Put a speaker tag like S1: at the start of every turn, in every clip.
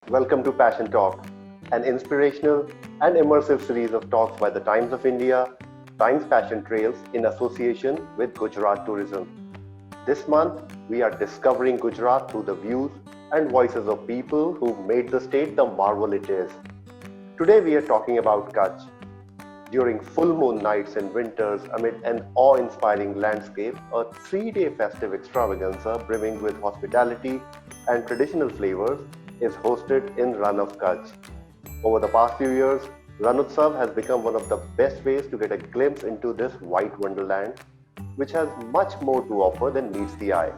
S1: Welcome to Passion Talk, an inspirational and immersive series of talks by the Times of India, Times Passion Trails in association with Gujarat Tourism. This month, we are discovering Gujarat through the views and voices of people who made the state the marvel it is. Today, we are talking about Kutch. During full moon nights and winters, amid an awe inspiring landscape, a 3-day festive extravaganza brimming with hospitality and traditional flavors is hosted in Rann of Kutch. Over the past few years, Ranotsav has become one of the best ways to get a glimpse into this white wonderland, which has much more to offer than meets the eye.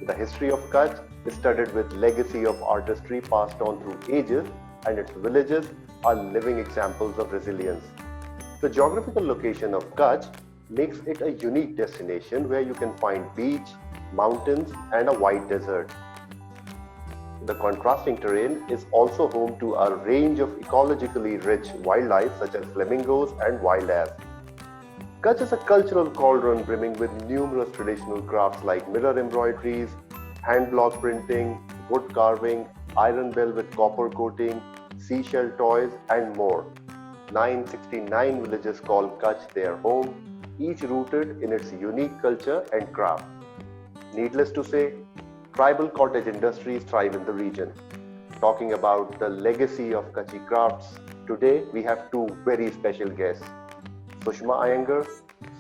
S1: The history of Kutch is studded with legacy of artistry passed on through ages, and its villages are living examples of resilience. The geographical location of Kutch makes it a unique destination where you can find beach, mountains, and a wide desert. The contrasting terrain is also home to a range of ecologically rich wildlife such as flamingos and wild ass. Kutch is a cultural cauldron brimming with numerous traditional crafts like mirror embroideries, hand block printing, wood carving, iron bell with copper coating, seashell toys, and more. 969 villages call Kutch their home, each rooted in its unique culture and craft. Needless to say, tribal cottage industries thrive in the region. Talking about the legacy of Kutchi crafts, today we have two very special guests. Sushma Iyengar,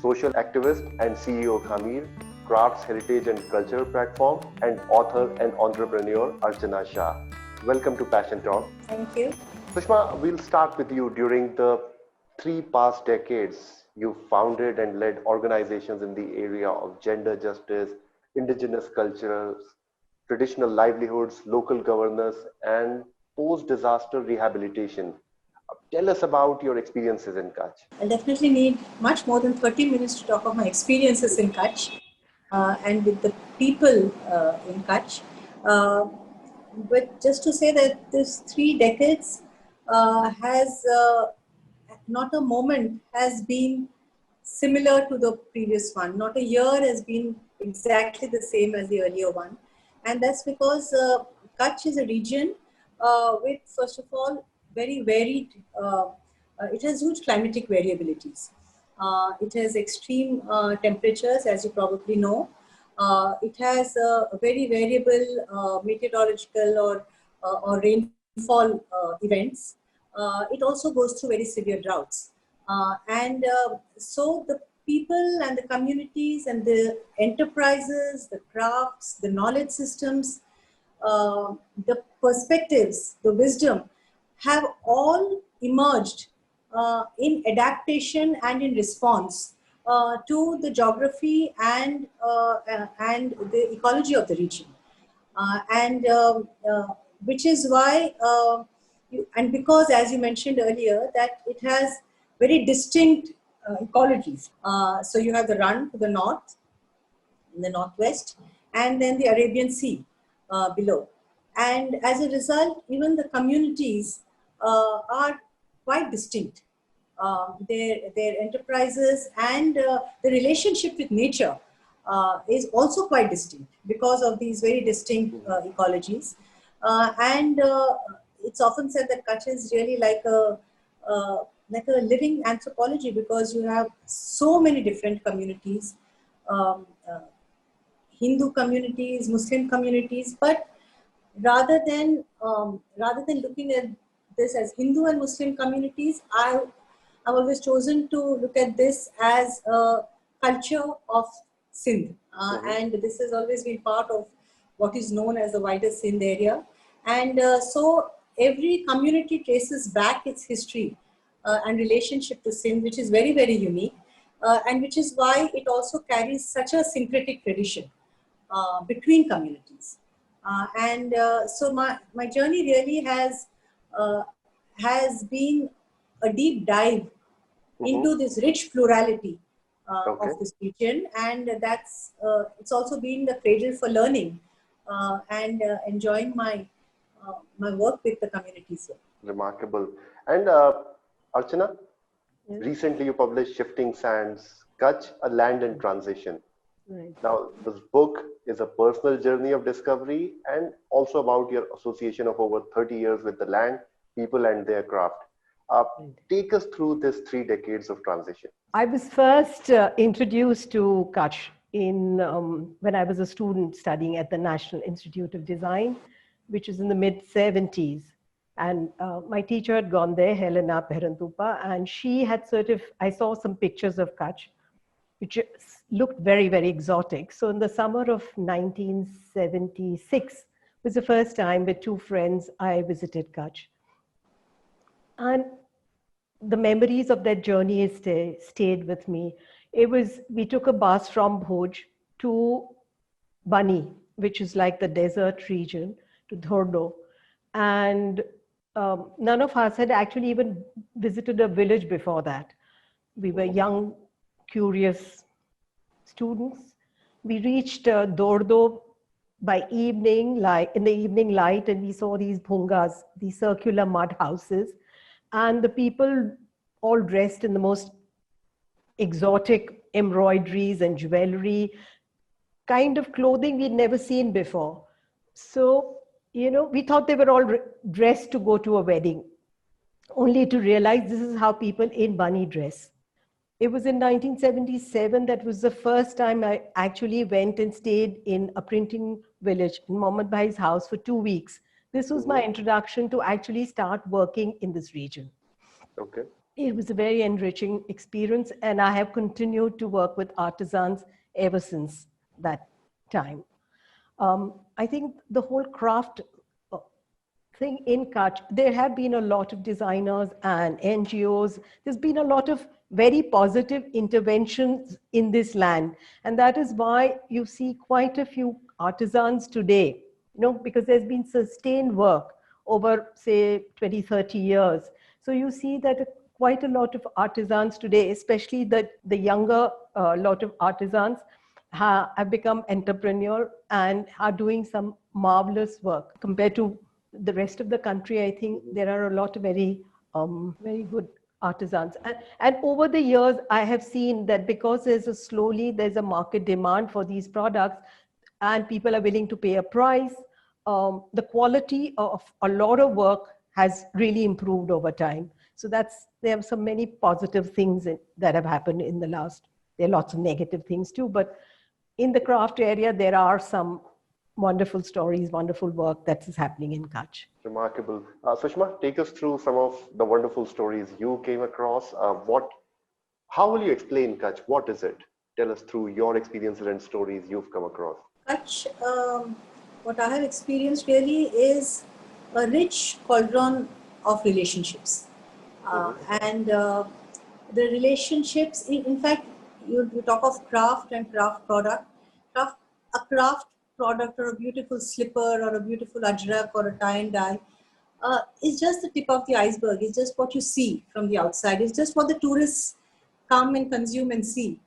S1: social activist and CEO Khamir, Crafts Heritage and Culture Platform, and author and entrepreneur Archana Shah. Welcome to Passion Talk.
S2: Thank you.
S1: Sushma, we'll start with you. During the 3 past decades, you founded and led organizations in the area of gender justice, indigenous cultures, traditional livelihoods, local governance, and post disaster rehabilitation. Tell us about your experiences in Kutch.
S2: I definitely need much more than 30 minutes to talk of my experiences in Kutch and with the people in Kutch. But just to say that this 3 decades has not a moment has been similar to the previous one. Not a year has been exactly the same as the earlier one. And that's because Kutch is a region with, first of all, very varied, it has huge climatic variabilities. It has extreme temperatures, as you probably know. It has very variable meteorological or rainfall events. It also goes through very severe droughts. So the people and the communities and the enterprises, the crafts, the knowledge systems, the perspectives, the wisdom have all emerged in adaptation and in response to the geography and the ecology of the region. And which is why, and because as you mentioned earlier, that it has very distinct ecologies. So you have the Rann to the north, in the northwest, and then the Arabian Sea below. And as a result, even the communities are quite distinct. Their enterprises and the relationship with nature is also quite distinct because of these very distinct ecologies. And it's often said that Kutch is really like a living anthropology because you have so many different communities, Hindu communities, Muslim communities, but rather than looking at this as Hindu and Muslim communities, I've always chosen to look at this as a culture of Sindh, and this has always been part of what is known as the wider Sindh area, and so every community traces back its history and relationship to Sindh, which is very, very unique, and which is why it also carries such a syncretic tradition between communities. So my journey really has been a deep dive into this rich plurality of this region, and that's it's also been the cradle for learning and enjoying my work with the communities here.
S1: Remarkable. And Archana, recently you published Shifting Sands Kutch, a land in transition.
S3: Right.
S1: Now, this book is a personal journey of discovery and also about your association of over 30 years with the land, people, and their craft. Uh,
S3: Right.
S1: Take us through this 3 decades of transition.
S3: I was first introduced to Kutch when I was a student studying at the National Institute of Design, which is in the mid-70s. And my teacher had gone there, Helena Perantupa, and she had I saw some pictures of Kutch, which looked very, very exotic. So in the summer of 1976 was the first time with two friends I visited Kutch. And the memories of that journey stayed with me. We took a bus from Bhuj to Bani, which is like the desert region, to Dhordo. And none of us had actually even visited a village before that. We were young, curious students. We reached Dhordo by evening, like in the evening light, and we saw these bhungas, these circular mud houses, and the people all dressed in the most exotic embroideries and jewelry, kind of clothing we'd never seen before. So, we thought they were all dressed to go to a wedding, only to realize this is how people in Bani dress. It was in 1977 that was the first time I actually went and stayed in a printing village in Mohammed Bhai's house for 2 weeks. This was my introduction to actually start working in this region.
S1: Okay.
S3: It was a very enriching experience, and I have continued to work with artisans ever since that time. I think the whole craft thing in Kutch, there have been a lot of designers and NGOs. There's been a lot of very positive interventions in this land. And that is why you see quite a few artisans today, because there's been sustained work over, say, 20, 30 years. So you see that quite a lot of artisans today, especially the younger lot of artisans, have become entrepreneurial and are doing some marvelous work compared to the rest of the country. I think there are a lot of very good artisans. And over the years, I have seen that because there's a market demand for these products and people are willing to pay a price, the quality of a lot of work has really improved over time. So there are so many positive things that have happened in the last. There are lots of negative things too, but in the craft area, there are some wonderful stories, wonderful work that is happening in Kutch.
S1: Remarkable. Sushma, take us through some of the wonderful stories you came across. How will you explain Kutch? What is it? Tell us through your experiences and stories you've come across.
S2: Kutch, what I have experienced really is a rich cauldron of relationships. And the relationships, in fact, you talk of craft and craft product. A craft product or a beautiful slipper or a beautiful ajrak or a tie and dye is just the tip of the iceberg. It's just what you see from the outside. It's just what the tourists come and consume and see.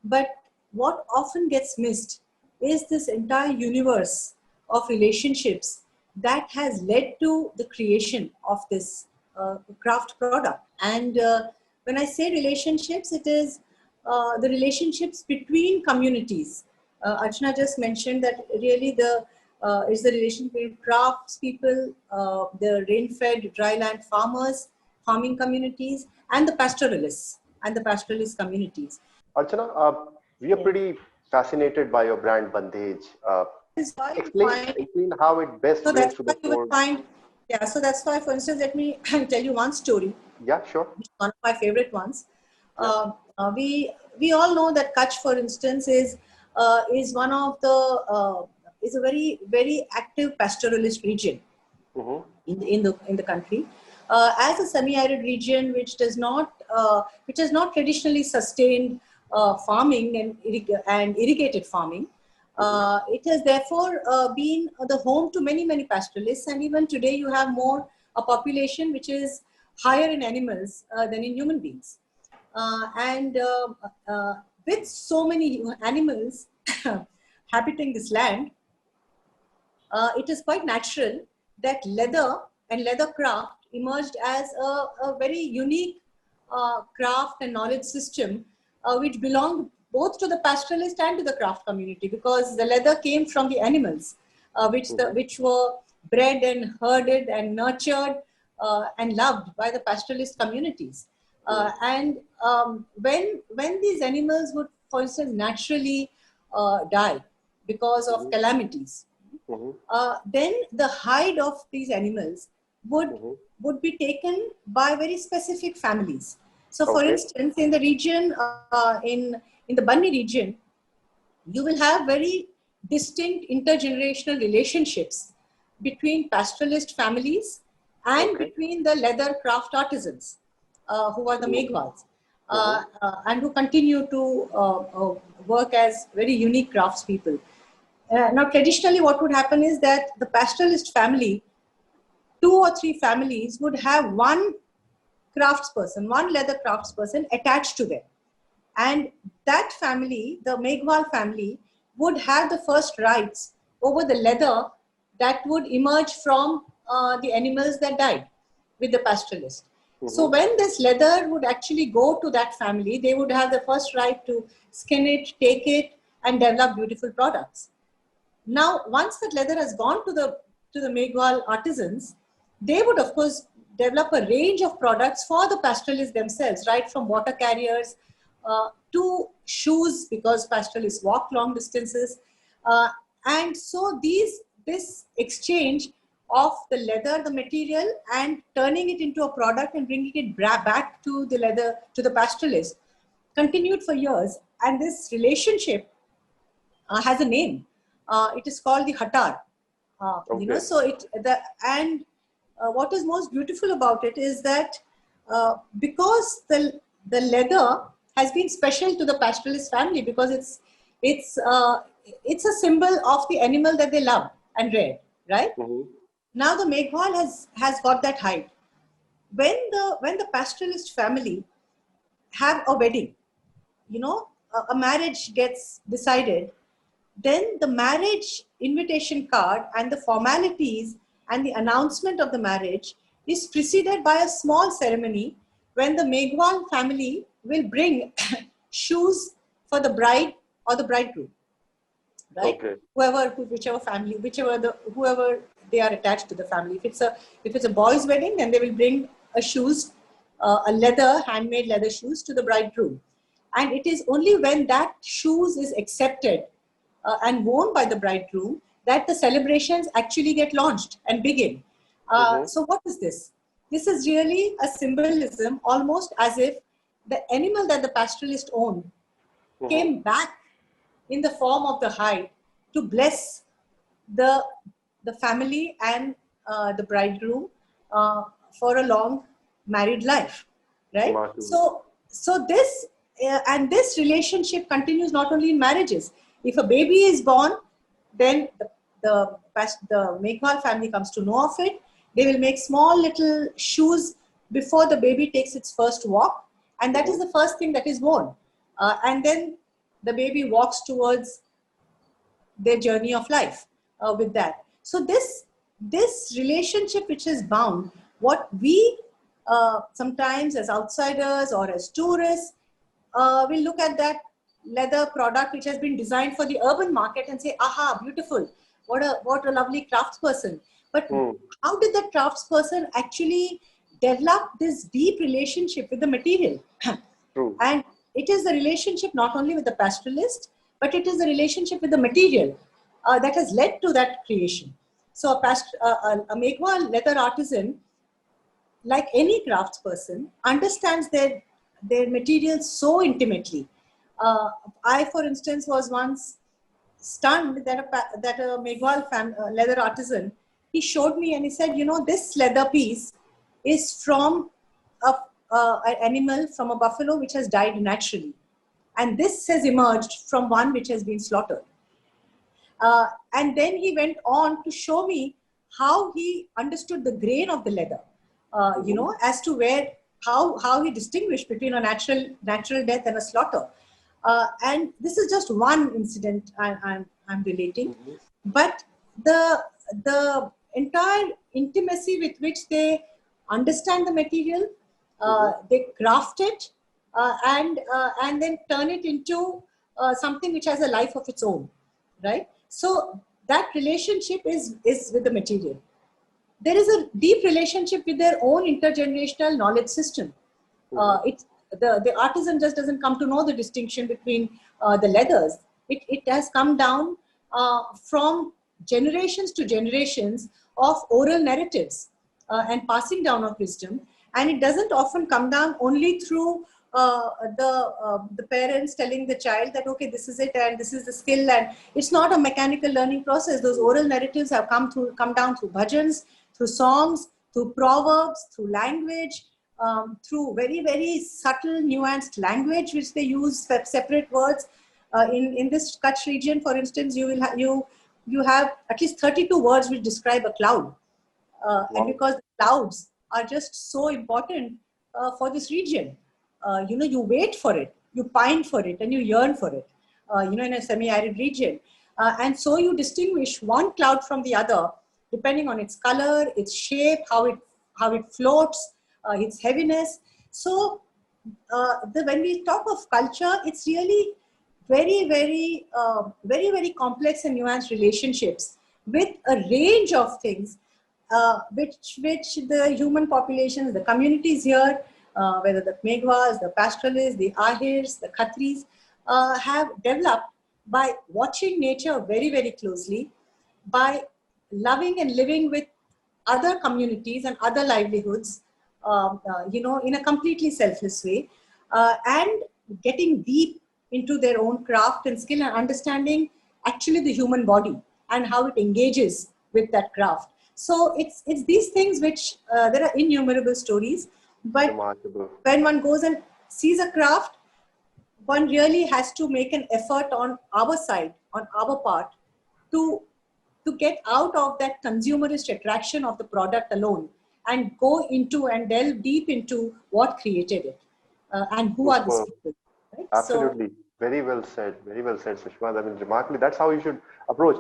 S2: But what often gets missed is this entire universe of relationships that has led to the creation of this craft product. And when I say relationships, it is the relationships between communities. Archana just mentioned that really is the relation between crafts people, the rain-fed dryland farmers, farming communities, and the pastoralists and the pastoralist communities.
S1: Archana, we are pretty fascinated by your brand Bandhej. Explain how it best brings to the fore.
S2: So that's why, for instance, let me tell you one story.
S1: Yeah, sure.
S2: One of my favorite ones. Yeah. We all know that Kutch, for instance, is one of the is a very, very active pastoralist region in the country. As a semi-arid region, which has not traditionally sustained farming and irrigated farming, it has therefore been the home to many, many pastoralists. And even today, you have a population which is higher in animals than in human beings. With so many animals habiting this land, it is quite natural that leather and leather craft emerged as a very unique craft and knowledge system which belonged both to the pastoralist and to the craft community, because the leather came from the animals, which were bred and herded and nurtured and loved by the pastoralist communities. When these animals would, for instance, naturally die because of calamities, then the hide of these animals would be taken by very specific families. So, for instance, in the region, in the Banni region, you will have very distinct intergenerational relationships between pastoralist families and between the leather craft artisans, who are the Meghwals, and who continue to work as very unique craftspeople. Now, traditionally, what would happen is that the pastoralist family, 2 or 3 families, would have one craftsperson, one leather craftsperson attached to them. And that family, the Meghwal family, would have the first rights over the leather that would emerge from the animals that died with the pastoralist. So when this leather would actually go to that family, they would have the first right to skin it, take it, and develop beautiful products. Now, once that leather has gone to the Meghwal artisans, they would, of course, develop a range of products for the pastoralists themselves, right from water carriers to shoes, because pastoralists walk long distances. And so this exchange of the leather, the material, and turning it into a product and bringing it back to the leather, to the pastoralist, continued for years. And this relationship has a name. It is called the Hatar. You know, so what is most beautiful about it is that because the leather has been special to the pastoralist family, because it's a symbol of the animal that they love and reared, right? Now the Meghwal has got that hide. When the pastoralist family have a wedding, you know, a marriage gets decided, then the marriage invitation card and the formalities and the announcement of the marriage is preceded by a small ceremony when the Meghwal family will bring shoes for the bride or the bridegroom, right? Whichever family, whoever they are attached to the family. If it's a boy's wedding, then they will bring shoes, handmade leather shoes to the bridegroom. And it is only when that shoes is accepted and worn by the bridegroom that the celebrations actually get launched and begin. So what is this? This is really a symbolism, almost as if the animal that the pastoralist owned came back in the form of the hide to bless the family and the bridegroom for a long married life, right? So this and this relationship continues not only in marriages. If a baby is born, then the Meghwal family comes to know of it. They will make small little shoes before the baby takes its first walk, and that is the first thing that is worn. And then the baby walks towards their journey of life with that. So this relationship which is bound, what we sometimes as outsiders or as tourists will look at that leather product which has been designed for the urban market and say, aha, beautiful, what a lovely craftsperson. But how did that craftsperson actually develop this deep relationship with the material? And it is the relationship not only with the pastoralist, but it is the relationship with the material that has led to that creation. So a Meghwal leather artisan, like any craftsperson, understands their materials so intimately. I, for instance, was once stunned that a Meghwal leather artisan, he showed me and he said, you know, this leather piece is from an animal, from a buffalo which has died naturally. And this has emerged from one which has been slaughtered. And then he went on to show me how he understood the grain of the leather, you know, as to how he distinguished between a natural death and a slaughter. And this is just one incident I'm relating, but the entire intimacy with which they understand the material, they craft it, and then turn it into something which has a life of its own, right? So that relationship is with the material. There is a deep relationship with their own intergenerational knowledge system. It's the artisan just doesn't come to know the distinction between the leathers. It has come down from generations to generations of oral narratives and passing down of wisdom, and it doesn't often come down only through the parents telling the child that okay, this is it and this is the skill, and it's not a mechanical learning process. Those oral narratives have come down through bhajans, through songs, through proverbs, through language, through very, very subtle, nuanced language, which they use separate words. In this Kutch region, for instance, you have at least 32 words which describe a cloud. And because the clouds are just so important for this region, you wait for it, you pine for it, and you yearn for it, in a semi-arid region. And so you distinguish one cloud from the other, depending on its color, its shape, how it floats, its heaviness. So when we talk of culture, it's really very, very, very complex and nuanced relationships with a range of things, which the human populations, the communities here, whether the Meghwas, the pastoralists, the Ahirs, the Khatris, have developed by watching nature very, very closely, by loving and living with other communities and other livelihoods, in a completely selfless way, and getting deep into their own craft and skill and understanding actually the human body and how it engages with that craft. So it's these things which there are innumerable stories, but
S1: Remarkable.
S2: when one goes and sees a craft, one really has to make an effort on our side, on our part, to get out of that consumerist attraction of the product alone and go into and delve deep into what created it and who are these
S1: Superb.
S2: people. Right?
S1: Absolutely. Very well said. Very well said, Sushma. I mean, remarkably, that's how you should approach.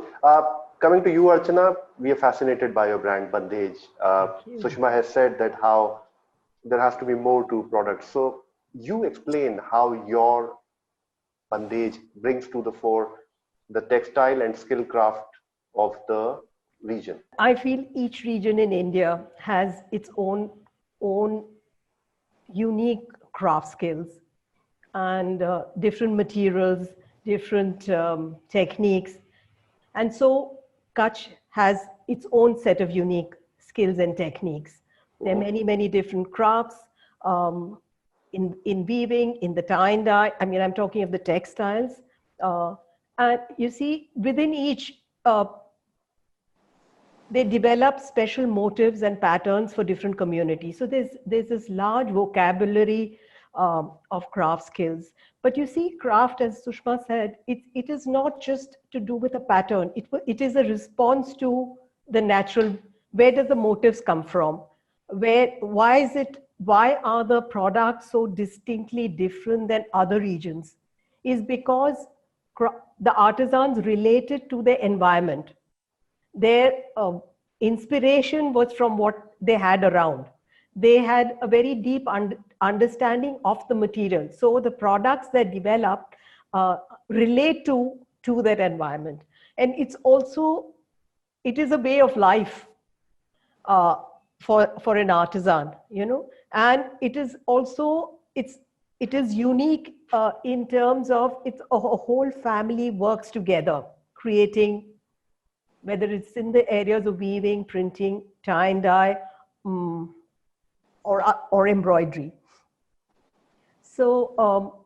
S1: Coming to you, Archana, we are fascinated by your brand, Bandage. Sushma has said that how there has to be more to products. So you explain how your Bandage brings to the fore the textile and skill craft of the region.
S3: I feel each region in India has its own unique craft skills and different materials, different techniques. And so Kutch has its own set of unique skills and techniques. There are many, many different crafts in weaving, in the tie and dye. I mean, I'm talking of the textiles. And you see, within each, they develop special motifs and patterns for different communities. So there's this large vocabulary of craft skills. But you see, craft, as Sushma said, it is not just to do with a pattern. It is a response to the natural. Where does the motifs come from? Why are the products so distinctly different than other regions? Is because the artisans related to the environment. Their inspiration was from what they had around. They had a very deep understanding of the material. So the products that developed relate to that environment. And it is a way of life for an artisan, and it is also, it is unique in terms of a whole family works together, creating, whether it's in the areas of weaving, printing, tie and dye, or embroidery. So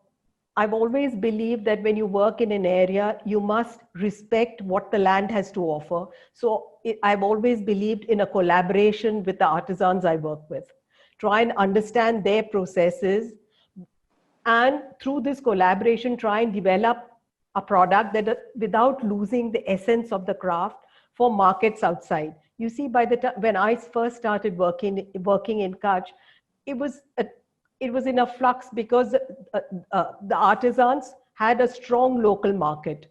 S3: I've always believed that when you work in an area, you must respect what the land has to offer. So I've always believed in a collaboration with the artisans I work with. Try and understand their processes, and through this collaboration, try and develop a product that without losing the essence of the craft for markets outside. You see, by the time when I first started working in Kutch, it was in a flux because the artisans had a strong local market,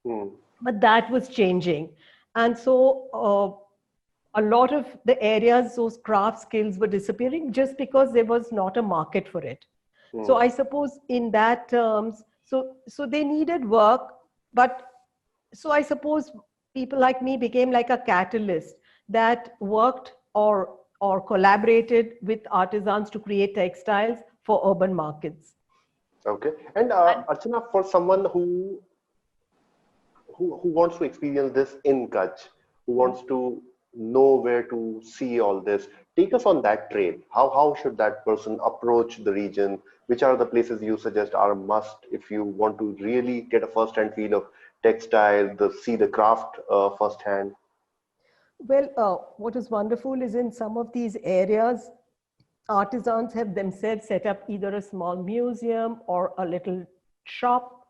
S3: but that was changing, and so a lot of the areas those craft skills were disappearing just because there was not a market for it. So I suppose in that terms, So they needed work, but so I suppose people like me became like a catalyst that worked or collaborated with artisans to create textiles for urban markets.
S1: Okay. And Archana, for someone who wants to experience this in Kutch, who wants to know where to see all this, take us on that trail. How should that person approach the region? Which are the places you suggest are a must if you want to really get a first-hand feel of textile, see the craft firsthand?
S3: Well, what is wonderful is in some of these areas, artisans have themselves set up either a small museum or a little shop.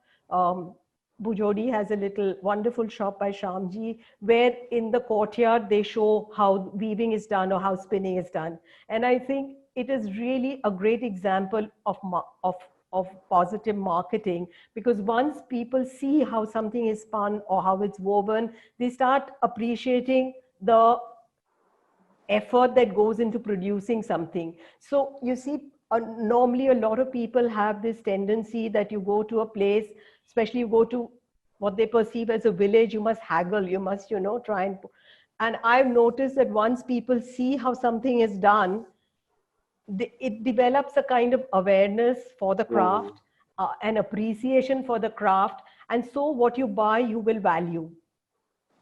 S3: Bujodi has a little wonderful shop by Shamji, where in the courtyard they show how weaving is done or how spinning is done. And I think it is really a great example of positive marketing, because once people see how something is spun or how it's woven, they start appreciating the effort that goes into producing something. So you see, normally a lot of people have this tendency that you go to a place, especially you go to what they perceive as a village, you must haggle, you must, try and I've noticed that once people see how something is done, it develops a kind of awareness for the
S1: Mm,
S3: craft, an appreciation for the craft, and so what you buy, you will value.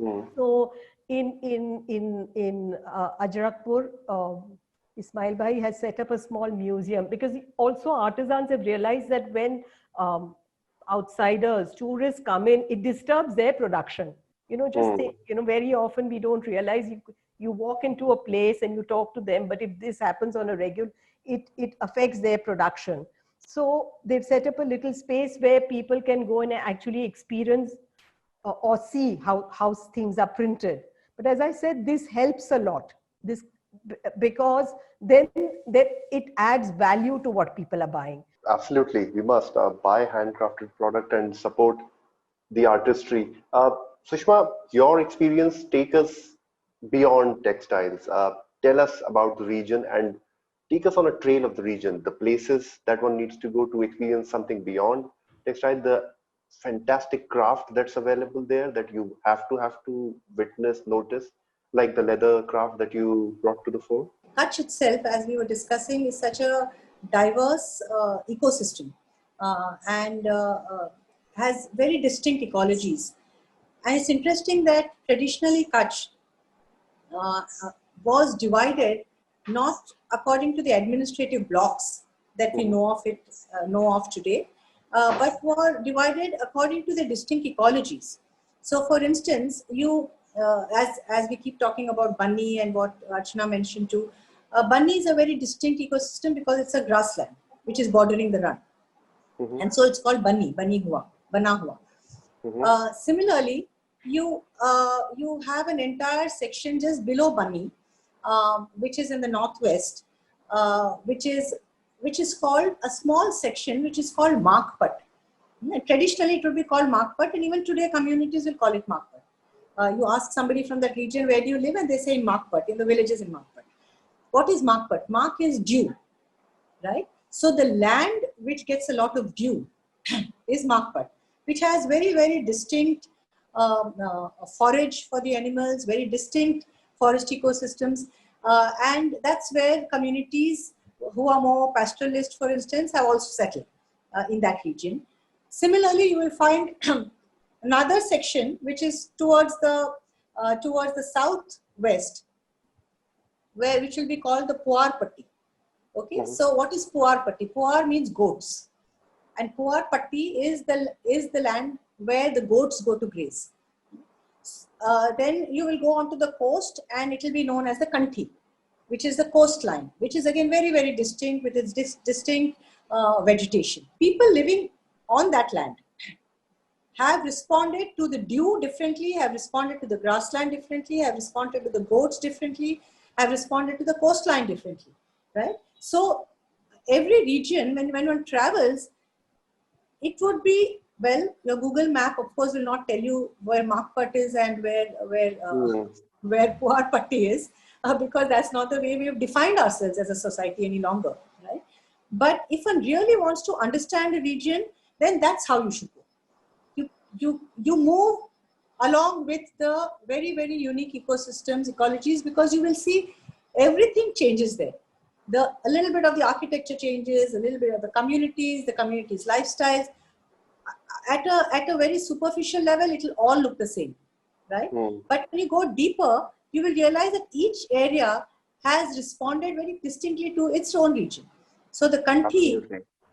S1: mm,
S3: So in Ajrakpur, Ismail Bhai has set up a small museum, because also artisans have realized that when outsiders, tourists come in, it disturbs their production. Just
S1: mm,
S3: think, very often we don't realize you walk into a place and you talk to them, but if this happens on a regular, it affects their production. So they've set up a little space where people can go and actually experience or see how things are printed. But as I said, this helps a lot. Because then it adds value to what people are buying.
S1: absolutely. We must buy handcrafted product and support the artistry. Sushma, your experience take us beyond textiles. Tell us about the region and take us on a trail of the region, the places that one needs to go to experience something beyond textile, the fantastic craft that's available there that you have to witness, notice, like the leather craft that you brought to the fore.
S2: Kutch itself, as we were discussing, is such a diverse ecosystem and has very distinct ecologies. And it's interesting that traditionally Kutch uh, uh, was divided not according to the administrative blocks that we
S1: Mhm.
S2: know of today, but were divided according to the distinct ecologies. So, for instance, as we keep talking about Bunny and what Archana mentioned too, Bunny is a very distinct ecosystem because it's a grassland which is bordering the Rann,
S1: Mhm.
S2: and so it's called Bunny Hua, Bana Hua.
S1: Mhm.
S2: Similarly, you have an entire section just below Bunny, which is in the northwest, which is called a small section, which is called Markpat. Traditionally, it would be called Markpat, and even today, communities will call it Markpat. You ask somebody from that region, where do you live, and they say in Markpat, in the villages in Markpat. What is Markpat? Mark is dew, right? So the land which gets a lot of dew is Markpat, which has very, very distinct forage for the animals, very distinct forest ecosystems. And that's where communities who are more pastoralist, for instance, have also settled in that region. Similarly, you will find another section which is towards the southwest, which will be called the Puar Patti. Okay,
S1: Mhm.
S2: so what is Puar Patti? Puar means goats, and Puar Patti is the land where the goats go to graze. Then you will go onto the coast, and it will be known as the Kanthi, which is the coastline, which is again very, very distinct with its distinct vegetation. People living on that land have responded to the dew differently, have responded to the grassland differently, have responded to the goats differently, have responded to the coastline differently, right? So every region, when one travels, it would be, well, your Google map, of course, will not tell you where Markpat is and
S1: Mm.
S2: where Puar Patti is, because that's not the way we have defined ourselves as a society any longer, right? But if one really wants to understand a region, then that's how you should go. You move along with the very, very unique ecosystems, ecologies, because you will see everything changes there. A little bit of the architecture changes, a little bit of the communities lifestyles. At a very superficial level, it will all look the same, right? But when you go deeper, you will realize that each area has responded very distinctly to its own region. So the country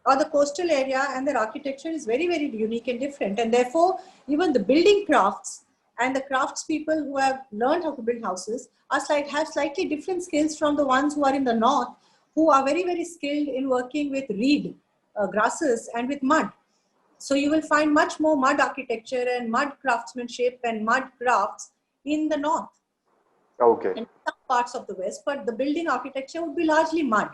S2: or the coastal area and their architecture is very, very unique and different. And therefore, even the building crafts and the craftspeople who have learned how to build houses have slightly different skills from the ones who are in the north, who are very, very skilled in working with reed, grasses, and with mud. So you will find much more mud architecture and mud craftsmanship and mud crafts in the north.
S1: Okay.
S2: And some parts of the west, but the building architecture would be largely mud.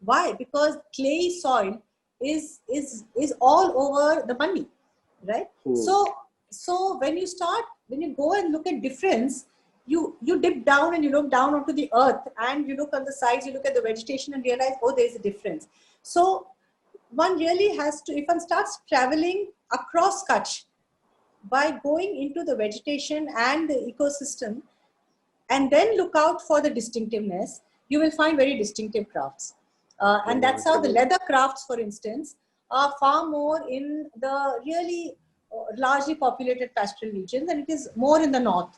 S2: Why? Because clay soil is all over the Mandi, right? So when you go and look at difference, you dip down and you look down onto the earth and you look on the sides, you look at the vegetation and realize, oh, there's a difference. So one really has to, if one starts traveling across Kutch by going into the vegetation and the ecosystem, and then look out for the distinctiveness, you will find very distinctive crafts. And that's how the leather crafts, for instance, are far more in the really largely populated pastoral regions, and it is more in the north.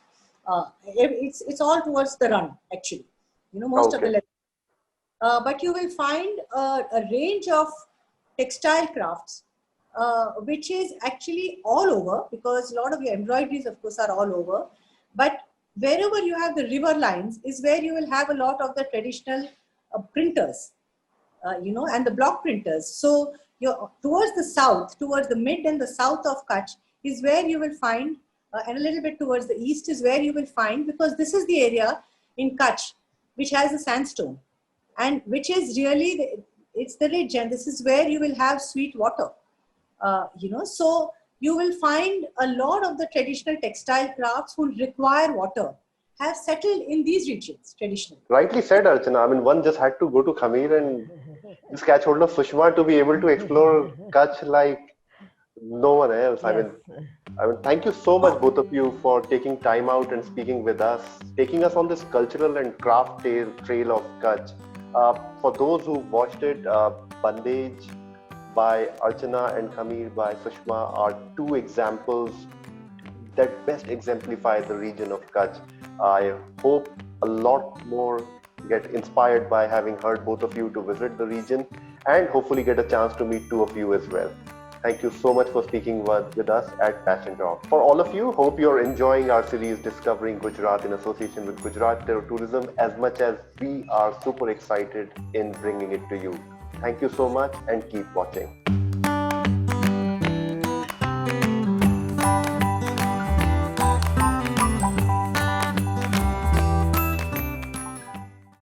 S2: It's all towards the Rann, actually. Most of the leather. But you will find a range of textile crafts, which is actually all over, because a lot of your embroideries, of course, are all over. But wherever you have the river lines is where you will have a lot of the traditional printers, and the block printers. So towards the south, towards the mid and the south of Kutch is where you will find, and a little bit towards the east is where you will find, because this is the area in Kutch which has the sandstone, and which is really, it's the ridge, and this is where you will have sweet water. So you will find a lot of the traditional textile crafts who require water have settled in these regions traditionally.
S1: Rightly said, Archana. I mean, one just had to go to Khamir and just catch hold of Sushma to be able to explore Kutch like no one else.
S3: Yes.
S1: I mean, thank you so much, both of you, for taking time out and speaking with us, taking us on this cultural and craft trail of Kutch. For those who watched it, Bandage by Archana and Khamir by Sushma are two examples that best exemplify the region of Kutch. I hope a lot more get inspired by having heard both of you to visit the region, and hopefully get a chance to meet two of you as well. Thank you so much for speaking with us at Passion Talk. For all of you, hope you're enjoying our series Discovering Gujarat in association with Gujarat Tourism as much as we are super excited in bringing it to you. Thank you so much and keep watching.